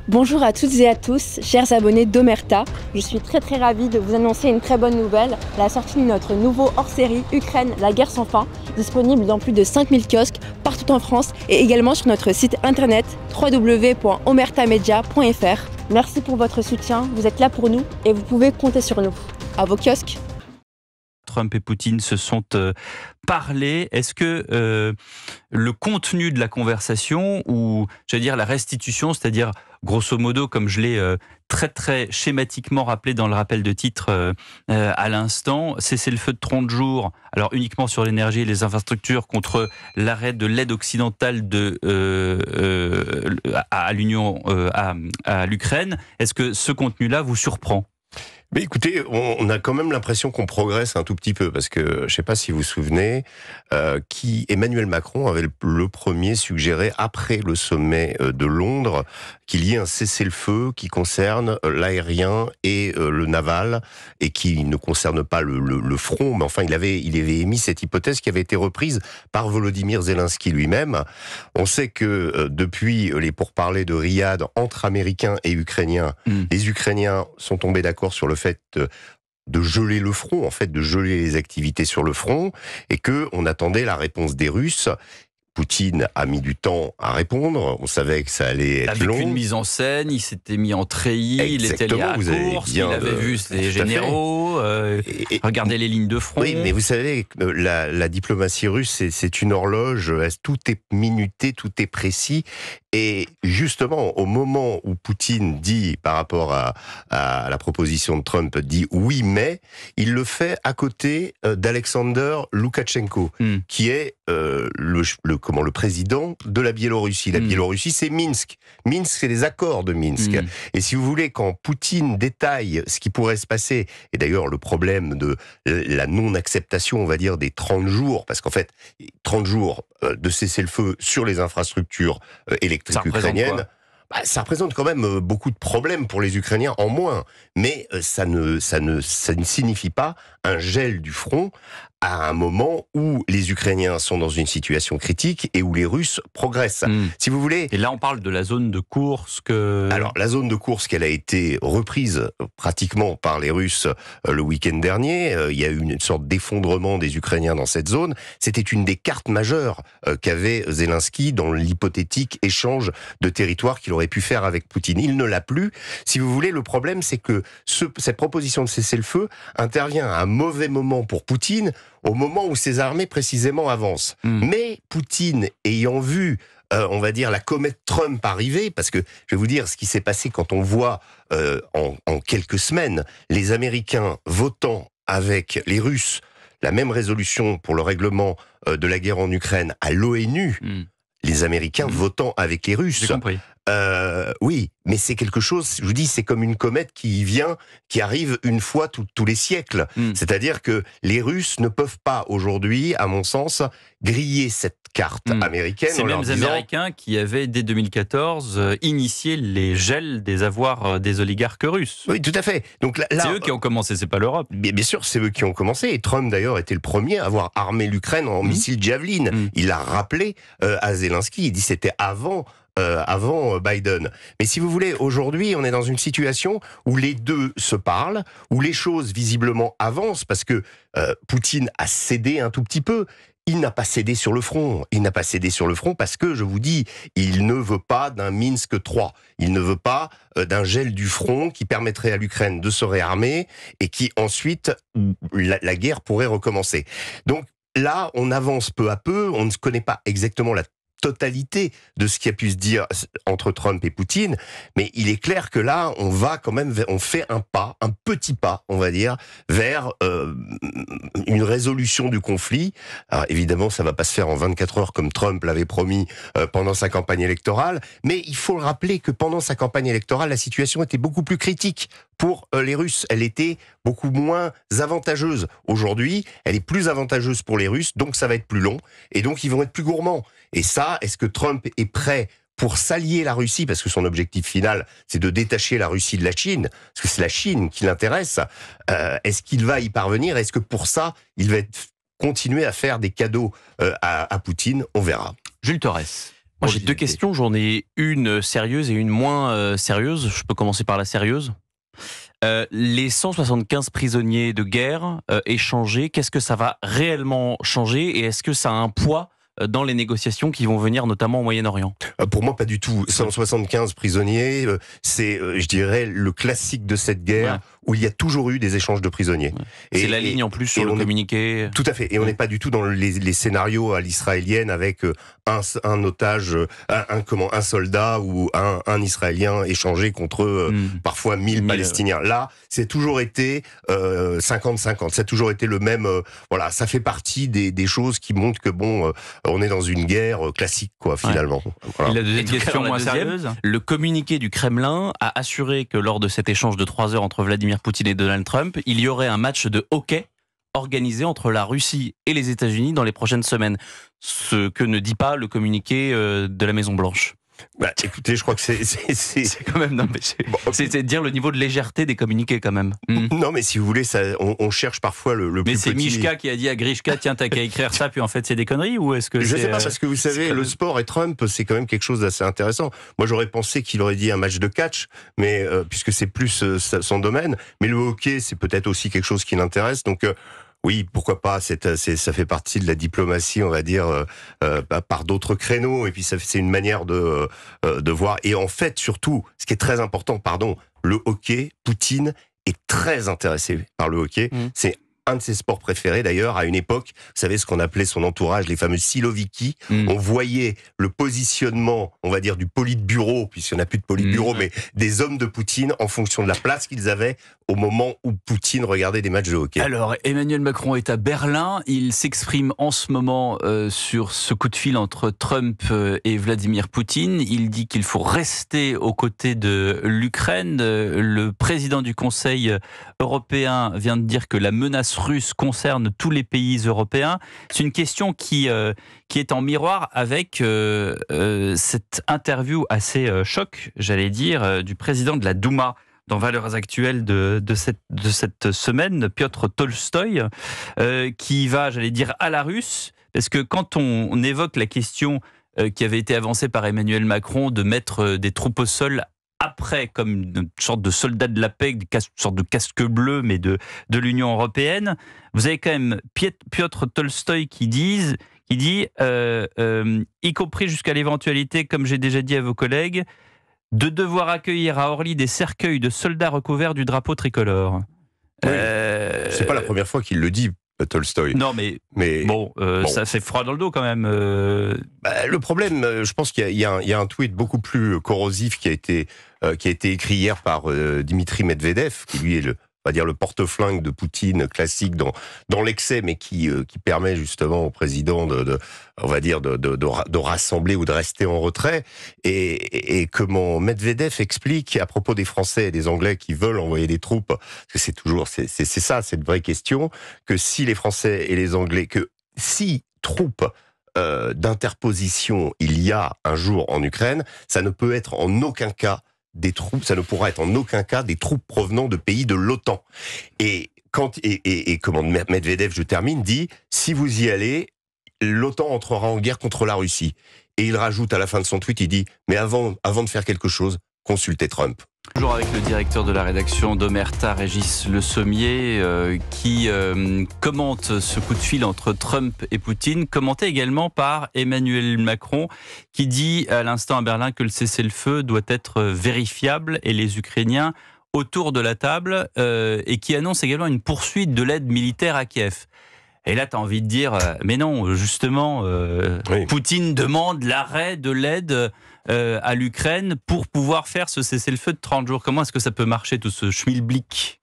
Bonjour à toutes et à tous, chers abonnés d'Omerta. Je suis très ravie de vous annoncer une très bonne nouvelle, la sortie de notre nouveau hors-série Ukraine, la guerre sans fin, disponible dans plus de 5000 kiosques partout en France et également sur notre site internet www.omertamedia.fr. Merci pour votre soutien, vous êtes là pour nous et vous pouvez compter sur nous. À vos kiosques. Trump et Poutine se sont parlé. Est-ce que le contenu de la conversation, ou j'allais dire la restitution, c'est-à-dire grosso modo, comme je l'ai très schématiquement rappelé dans le rappel de titre à l'instant, cessez-le-feu de 30 jours, alors uniquement sur l'énergie et les infrastructures, contre l'arrêt de l'aide occidentale à l'Ukraine. Est-ce que ce contenu-là vous surprend ? Mais écoutez, on a quand même l'impression qu'on progresse un tout petit peu, parce que je ne sais pas si vous vous souvenez, Emmanuel Macron avait le premier suggéré, après le sommet de Londres, qu'il y ait un cessez-le-feu qui concerne l'aérien et le naval, et qui ne concerne pas le front, mais enfin il avait émis cette hypothèse qui avait été reprise par Volodymyr Zelensky lui-même. On sait que depuis les pourparlers de Riyad entre Américains et Ukrainiens, les Ukrainiens sont tombés d'accord sur le fait de geler le front, en fait, de geler les activités sur le front, et que on attendait la réponse des Russes. Poutine a mis du temps à répondre, on savait que ça allait être long. Avec une mise en scène, il s'était mis en treillis, il était allé à la course, il avait vu ses généraux, regardait les lignes de front. Oui, mais vous savez, la diplomatie russe, c'est une horloge, tout est minuté, tout est précis. Et justement, au moment où Poutine dit, par rapport à la proposition de Trump, dit oui, mais, il le fait à côté d'Alexander Loukachenko, qui est le président de la Biélorussie. La Biélorussie, c'est Minsk. Minsk, c'est les accords de Minsk. Et si vous voulez, quand Poutine détaille ce qui pourrait se passer, et d'ailleurs le problème de la non-acceptation, on va dire, des 30 jours, parce qu'en fait, 30 jours de cessez-le-feu sur les infrastructures électriques ukrainiennes, ça représente quand même beaucoup de problèmes pour les Ukrainiens en moins. Mais ça ne signifie pas un gel du front à un moment où les Ukrainiens sont dans une situation critique et où les Russes progressent. Si vous voulez. Et là, on parle de la zone de Koursk. Alors, la zone de Koursk, elle a été reprise pratiquement par les Russes le week-end dernier. Il y a eu une sorte d'effondrement des Ukrainiens dans cette zone. C'était une des cartes majeures qu'avait Zelensky dans l'hypothétique échange de territoire qu'il aurait pu faire avec Poutine. Il ne l'a plus. Si vous voulez, le problème, c'est que cette proposition de cessez-le-feu intervient à un mauvais moment pour Poutine, au moment où ses armées précisément avancent. Mais Poutine, ayant vu, on va dire, la comète Trump arriver, parce que je vais vous dire ce qui s'est passé quand on voit en quelques semaines les Américains votant avec les Russes la même résolution pour le règlement de la guerre en Ukraine à l'ONU, les Américains votant avec les Russes. J'ai compris. Oui, mais c'est quelque chose, je vous dis, c'est comme une comète qui arrive une fois tous les siècles. C'est-à-dire que les Russes ne peuvent pas aujourd'hui, à mon sens, griller cette carte américaine. Ces mêmes Américains qui avaient, dès 2014, initié les gels des avoirs des oligarques russes. Oui, tout à fait. Donc là, c'est eux qui ont commencé, c'est pas l'Europe. Bien sûr, c'est eux qui ont commencé. Et Trump, d'ailleurs, était le premier à avoir armé l'Ukraine en missiles Javelin. Il l'a rappelé à Zelensky. Il dit c'était avant Biden. Mais si vous voulez, aujourd'hui, on est dans une situation où les deux se parlent, où les choses visiblement avancent, parce que Poutine a cédé un tout petit peu. Il n'a pas cédé sur le front. Il n'a pas cédé sur le front parce que, je vous dis, il ne veut pas d'un Minsk 3. Il ne veut pas d'un gel du front qui permettrait à l'Ukraine de se réarmer et qui, ensuite, la guerre pourrait recommencer. Donc là, on avance peu à peu. On ne connaît pas exactement la totalité de ce qui a pu se dire entre Trump et Poutine, mais il est clair que là, on fait un petit pas, on va dire, vers une résolution du conflit. Alors évidemment, ça va pas se faire en 24 heures comme Trump l'avait promis pendant sa campagne électorale, mais il faut le rappeler que pendant sa campagne électorale, la situation était beaucoup plus critique pour les Russes. Elle était beaucoup moins avantageuse. Aujourd'hui, elle est plus avantageuse pour les Russes, donc ça va être plus long, et donc ils vont être plus gourmands. Et ça, est-ce que Trump est prêt pour s'allier la Russie, parce que son objectif final, c'est de détacher la Russie de la Chine, parce que c'est la Chine qui l'intéresse, est-ce qu'il va y parvenir? Est-ce que pour ça, il va continuer à faire des cadeaux à Poutine? On verra. Jules Torres. Moi, j'ai deux questions. J'en ai une sérieuse et une moins sérieuse. Je peux commencer par la sérieuse. Les 175 prisonniers de guerre échangés, qu'est-ce que ça va réellement changer et est-ce que ça a un poids dans les négociations qui vont venir notamment au Moyen-Orient? Pour moi, pas du tout. 175 prisonniers, c'est, je dirais, le classique de cette guerre où il y a toujours eu des échanges de prisonniers. Ouais. C'est la ligne en plus sur le communiqué. Tout à fait. Et on n'est pas du tout dans les scénarios à l'israélienne avec un otage, un soldat ou un Israélien échangé contre parfois 1000 Palestiniens. Là, c'est toujours été 50-50. Ça a toujours été le même. Voilà, ça fait partie des choses qui montrent que on est dans une guerre classique, quoi, finalement. Voilà. Et la deuxième question moins sérieuse. Le communiqué du Kremlin a assuré que lors de cet échange de 3 heures entre Vladimir Poutine et Donald Trump, il y aurait un match de hockey organisé entre la Russie et les États-Unis dans les prochaines semaines. Ce que ne dit pas le communiqué de la Maison-Blanche. Écoutez, je crois que c'est quand même, non, mais c'est dire le niveau de légèreté des communiqués quand même. Non, mais si vous voulez, on cherche parfois le plus petit. Mais c'est Mishka qui a dit à Grishka, tiens, t'as qu'à écrire ça, puis en fait c'est des conneries, ou est-ce que je sais pas, parce que vous savez, le sport et Trump, c'est quand même quelque chose d'assez intéressant. Moi, j'aurais pensé qu'il aurait dit un match de catch, mais puisque c'est plus son domaine. Mais le hockey, c'est peut-être aussi quelque chose qui l'intéresse. Donc oui, pourquoi pas, ça fait partie de la diplomatie, on va dire, par d'autres créneaux, et puis c'est une manière de voir. Et en fait, surtout, ce qui est très important, le hockey, Poutine est très intéressé par le hockey. C'est un de ses sports préférés d'ailleurs, à une époque, vous savez ce qu'on appelait son entourage, les fameux siloviki. On voyait le positionnement, on va dire, du politburo, puisqu'il n'y en a plus de politburo, mais des hommes de Poutine en fonction de la place qu'ils avaient au moment où Poutine regardait des matchs de hockey. Alors, Emmanuel Macron est à Berlin. Il s'exprime en ce moment sur ce coup de fil entre Trump et Vladimir Poutine. Il dit qu'il faut rester aux côtés de l'Ukraine. Le président du Conseil européen vient de dire que la menace russe concerne tous les pays européens. C'est une question qui est en miroir avec cette interview assez choc, j'allais dire, du président de la Douma dans Valeurs Actuelles de cette semaine, Piotr Tolstoï, qui va, j'allais dire, à la russe, parce que quand on évoque la question qui avait été avancée par Emmanuel Macron de mettre des troupes au sol après, comme une sorte de soldat de la paix, une sorte de casque bleu, mais de l'Union européenne, vous avez quand même Piotr Tolstoï qui dit, y compris jusqu'à l'éventualité, comme j'ai déjà dit à vos collègues, de devoir accueillir à Orly des cercueils de soldats recouverts du drapeau tricolore. Oui. C'est pas la première fois qu'il le dit, Tolstoï. Non, mais bon, ça fait froid dans le dos quand même. Le problème, je pense qu'il y a un tweet beaucoup plus corrosif qui a été écrit hier par Dimitri Medvedev, qui lui est on va dire le porte-flingue de Poutine classique dans l'excès, mais qui permet justement au président on va dire de rassembler ou de rester en retrait. Et comment Medvedev explique à propos des Français et des Anglais qui veulent envoyer des troupes, parce que c'est ça, cette vraie question, que si les Français et les Anglais, que si troupes d'interposition il y a un jour en Ukraine, ça ne peut être en aucun cas ça ne pourra être en aucun cas des troupes provenant de pays de l'OTAN. Et comment Medvedev, je termine, dit, si vous y allez, l'OTAN entrera en guerre contre la Russie. Et il rajoute à la fin de son tweet, il dit, mais avant de faire quelque chose, consultez Trump. Toujours avec le directeur de la rédaction d'Omerta, Régis Le Sommier, qui commente ce coup de fil entre Trump et Poutine, commenté également par Emmanuel Macron, qui dit à l'instant à Berlin que le cessez-le-feu doit être vérifiable et les Ukrainiens autour de la table, et qui annonce également une poursuite de l'aide militaire à Kiev. Et là, tu as envie de dire, mais non, justement, oui. Poutine demande l'arrêt de l'aide à l'Ukraine pour pouvoir faire ce cessez-le-feu de 30 jours. Comment est-ce que ça peut marcher, tout ce schmilblick ?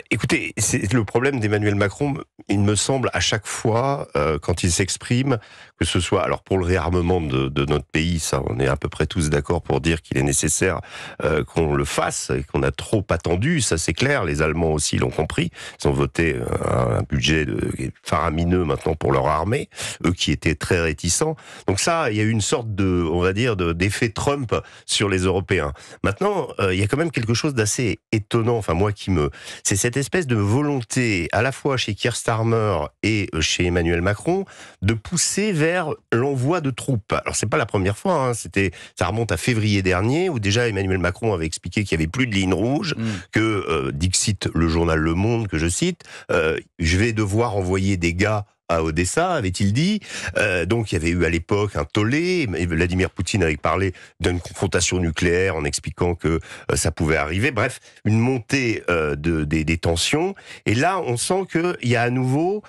Écoutez, c'est le problème d'Emmanuel Macron, il me semble, à chaque fois, quand il s'exprime, que ce soit, alors pour le réarmement de notre pays, ça, on est à peu près tous d'accord pour dire qu'il est nécessaire qu'on le fasse, et qu'on a trop attendu, ça c'est clair, les Allemands aussi l'ont compris, ils ont voté un budget faramineux maintenant pour leur armée, eux qui étaient très réticents. Donc ça, il y a eu une sorte on va dire, d'effet Trump sur les Européens. Maintenant, il y a quand même quelque chose d'assez étonnant, enfin moi qui me c'est cette espèce de volonté, à la fois chez Keir Starmer et chez Emmanuel Macron, de pousser vers l'envoi de troupes. Alors c'est pas la première fois, ça remonte à février dernier, où déjà Emmanuel Macron avait expliqué qu'il y avait plus de ligne rouge, que, dixit le journal Le Monde, que je cite, je vais devoir envoyer des gars à Odessa, avait-il dit. Donc il y avait eu à l'époque un tollé, et Vladimir Poutine avait parlé d'une confrontation nucléaire en expliquant que ça pouvait arriver. Bref, une montée des tensions. Et là, on sent qu'il y a à nouveau,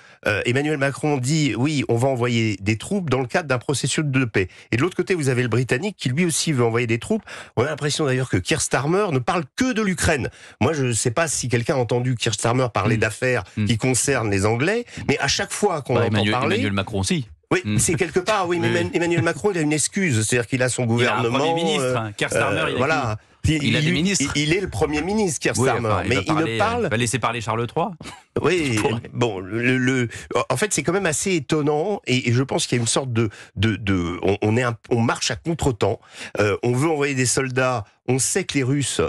Emmanuel Macron dit, oui, on va envoyer des troupes dans le cadre d'un processus de paix. Et de l'autre côté, vous avez le Britannique qui lui aussi veut envoyer des troupes. On a l'impression d'ailleurs que Keir Starmer ne parle que de l'Ukraine. Moi, je ne sais pas si quelqu'un a entendu Keir Starmer parler d'affaires qui concernent les Anglais, mais à chaque fois qu'on entend parler... Emmanuel Macron aussi. Oui, c'est quelque part, oui, mais Emmanuel Macron, il a une excuse, c'est-à-dire qu'il a son gouvernement... Il a un Premier ministre, Keir Starmer, voilà. Il a des ministres. Il est le Premier ministre, Keir Starmer, mais il ne parle... Il va laisser parler Charles III. Oui, bon, en fait, c'est quand même assez étonnant, et je pense qu'il y a une sorte on marche à contre-temps. On veut envoyer des soldats. On sait que les Russes,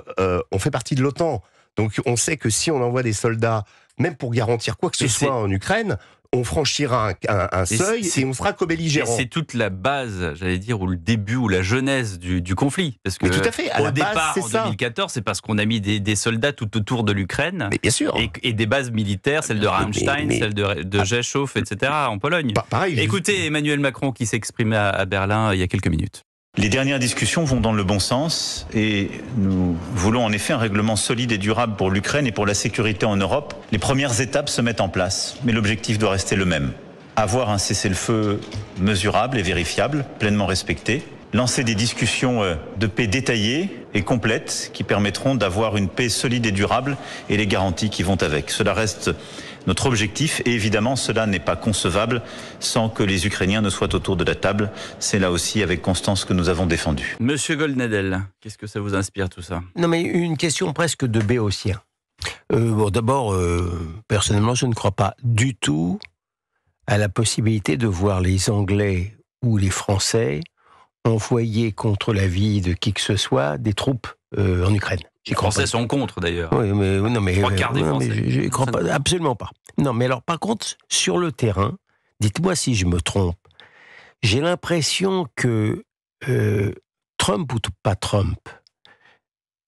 on fait partie de l'OTAN, donc on sait que si on envoie des soldats, même pour garantir quoi que ce soit en Ukraine, on franchira un seuil et on sera co-belligérant. Et c'est toute la base, j'allais dire, ou le début, ou la genèse du conflit. Parce que tout à fait, au départ, en 2014, c'est parce qu'on a mis des soldats tout autour de l'Ukraine. Mais bien sûr. Et des bases militaires, celle de Ramstein, celle de Rzeszów, etc., en Pologne. Pareil. Écoutez Emmanuel Macron qui s'exprimait à Berlin il y a quelques minutes. Les dernières discussions vont dans le bon sens et nous voulons en effet un règlement solide et durable pour l'Ukraine et pour la sécurité en Europe. Les premières étapes se mettent en place, mais l'objectif doit rester le même. Avoir un cessez-le-feu mesurable et vérifiable, pleinement respecté. Lancer des discussions de paix détaillées et complètes qui permettront d'avoir une paix solide et durable et les garanties qui vont avec. Cela reste notre objectif et évidemment cela n'est pas concevable sans que les Ukrainiens ne soient autour de la table. C'est là aussi avec constance que nous avons défendu. Monsieur Goldnadel, qu'est-ce que ça vous inspire tout ça? Non mais une question presque de béotien. D'abord, personnellement je ne crois pas du tout à la possibilité de voir les Anglais ou les Français envoyer contre la vie de qui que ce soit des troupes en Ukraine. Les Français sont contre d'ailleurs. Oui, mais non, mais trois quarts des Français. Je ne crois pas, absolument pas. Non, mais alors par contre, sur le terrain, dites-moi si je me trompe. J'ai l'impression que Trump ou pas Trump,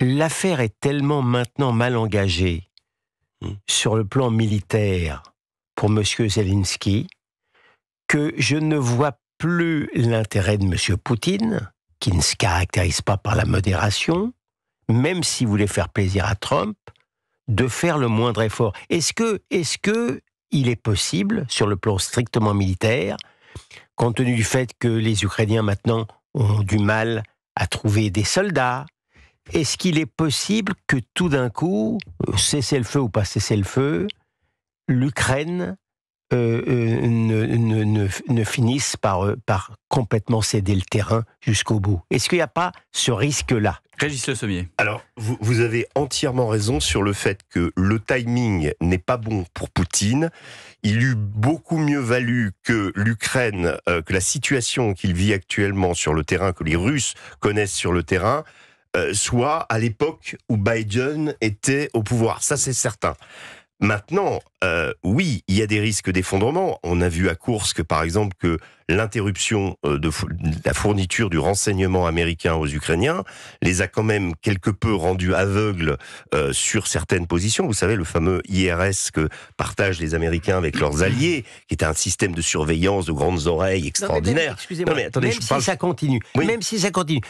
l'affaire est tellement maintenant mal engagée sur le plan militaire pour M. Zelensky que je ne vois plus l'intérêt de M. Poutine, qui ne se caractérise pas par la modération, même s'il voulait faire plaisir à Trump, de faire le moindre effort. Est-ce que il est possible, sur le plan strictement militaire, compte tenu du fait que les Ukrainiens maintenant ont du mal à trouver des soldats, est-ce qu'il est possible que tout d'un coup, cessez-le-feu ou pas cessez-le-feu, l'Ukraine ne finissent par complètement céder le terrain jusqu'au bout? Est-ce qu'il n'y a pas ce risque-là? Régis Le Sommier. Alors, vous avez entièrement raison sur le fait que le timing n'est pas bon pour Poutine. Il eût beaucoup mieux valu que l'Ukraine, que la situation qu'il vit actuellement sur le terrain, que les Russes connaissent sur le terrain, soit à l'époque où Biden était au pouvoir. Ça, c'est certain. Maintenant, oui, il y a des risques d'effondrement. On a vu à Koursk, par exemple, que l'interruption de la fourniture du renseignement américain aux Ukrainiens les a quand même quelque peu rendus aveugles sur certaines positions. Vous savez, le fameux IRS que partagent les Américains avec leurs alliés, qui est un système de surveillance de grandes oreilles extraordinaire. Excusez-moi, même si ça continue,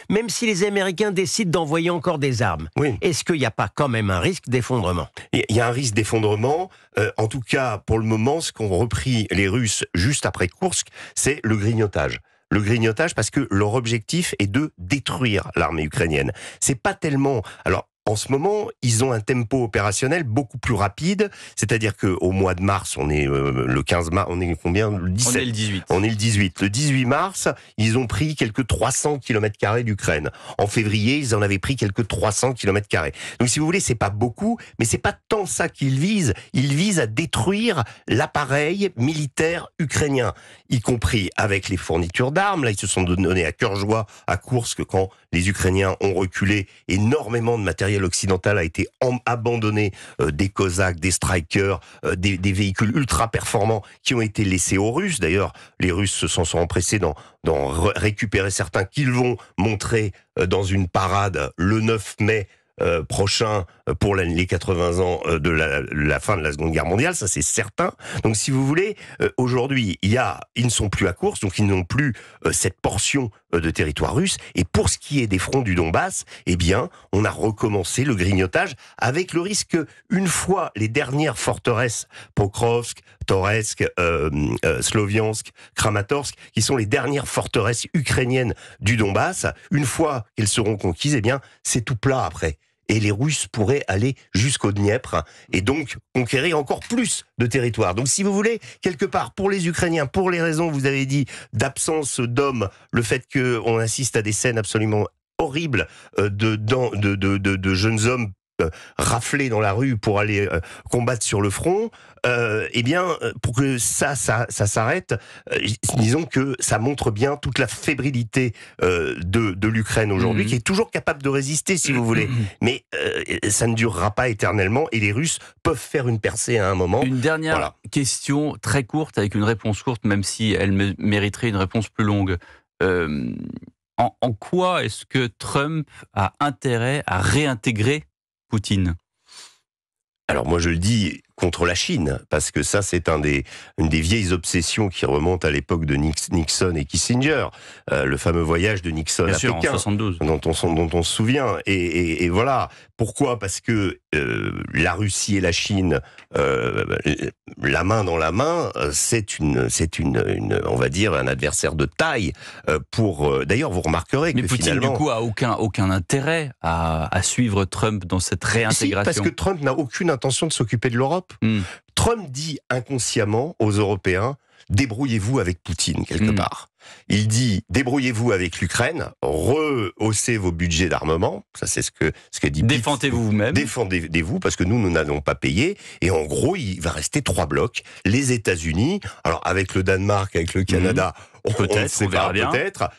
même si les Américains décident d'envoyer encore des armes, est-ce qu'il n'y a pas quand même un risque d'effondrement? Il y a un risque d'effondrement. En tout cas, pour le moment, ce qu'ont repris les Russes juste après Koursk, c'est le grignotage. Le grignotage parce que leur objectif est de détruire l'armée ukrainienne. C'est pas tellement... Alors, en ce moment, ils ont un tempo opérationnel beaucoup plus rapide, c'est-à-dire qu'au mois de mars, on est le 15 mars, on est combien? Le 17. On est le 18. On est le 18. Le 18 mars, ils ont pris quelques 300 km² d'Ukraine. En février, ils en avaient pris quelques 300 km². Donc si vous voulez, c'est pas beaucoup, mais c'est pas tant ça qu'ils visent. Ils visent à détruire l'appareil militaire ukrainien, y compris avec les fournitures d'armes. Là, ils se sont donnés à cœur joie à Koursk quand les Ukrainiens ont reculé, énormément de matériel occidental a été abandonné, des Cosaques, des Strikers, des véhicules ultra performants qui ont été laissés aux Russes. D'ailleurs, les Russes se sont empressés d'en récupérer certains qu'ils vont montrer dans une parade le 9 mai prochain pour les 80 ans de la fin de la Seconde Guerre mondiale, ça c'est certain. Donc si vous voulez, aujourd'hui, ils ne sont plus à course, donc ils n'ont plus cette portion de territoire russe. Et pour ce qui est des fronts du Donbass, eh bien, on a recommencé le grignotage avec le risque que, une fois les dernières forteresses, Pokrovsk, Toretsk, Sloviansk, Kramatorsk, qui sont les dernières forteresses ukrainiennes du Donbass, une fois qu'elles seront conquises, eh bien, c'est tout plat après. Et les Russes pourraient aller jusqu'au Dniepr et donc conquérir encore plus de territoire. Donc si vous voulez, quelque part, pour les Ukrainiens, pour les raisons, vous avez dit, d'absence d'hommes, le fait qu'on assiste à des scènes absolument horribles de jeunes hommes raflés dans la rue pour aller combattre sur le front, eh bien, pour que ça s'arrête, disons que ça montre bien toute la fébrilité de l'Ukraine aujourd'hui, qui est toujours capable de résister, si vous voulez. Mais ça ne durera pas éternellement, et les Russes peuvent faire une percée à un moment. Une dernière question très courte, avec une réponse courte, même si elle mériterait une réponse plus longue. En quoi est-ce que Trump a intérêt à réintégrer Poutine? Alors moi je le dis contre la Chine, parce que ça c'est une des vieilles obsessions qui remonte à l'époque de Nixon et Kissinger, le fameux voyage de Nixon à Pékin, en 72, dont on se souvient. Et voilà, pourquoi? Parce que la Russie et la Chine, la main dans la main, c'est on va dire un adversaire de taille pour. D'ailleurs, vous remarquerez que Poutine, finalement, du coup, a aucun intérêt à suivre Trump dans cette réintégration. Si, parce que Trump n'a aucune intention de s'occuper de l'Europe. Trump dit inconsciemment aux Européens, débrouillez-vous avec Poutine, quelque part. Il dit, débrouillez-vous avec l'Ukraine, rehaussez vos budgets d'armement, ça c'est ce que dit Pitt. Défendez-vous vous-même. Défendez-vous, parce que nous n'allons pas payer. Et en gros, il va rester 3 blocs. Les États-Unis, alors avec le Danemark, avec le Canada, on verra peut-être.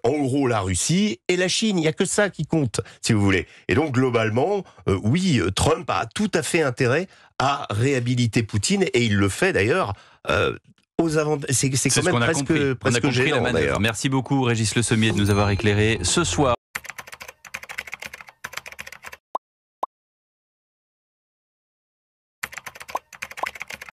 En gros, la Russie et la Chine, il n'y a que ça qui compte, si vous voulez. Et donc, globalement, oui, Trump a tout à fait intérêt à réhabiliter Poutine, et il le fait d'ailleurs aux avantages. C'est quand même presque gênant, d'ailleurs. Merci beaucoup, Régis Le Sommier, de nous avoir éclairé ce soir.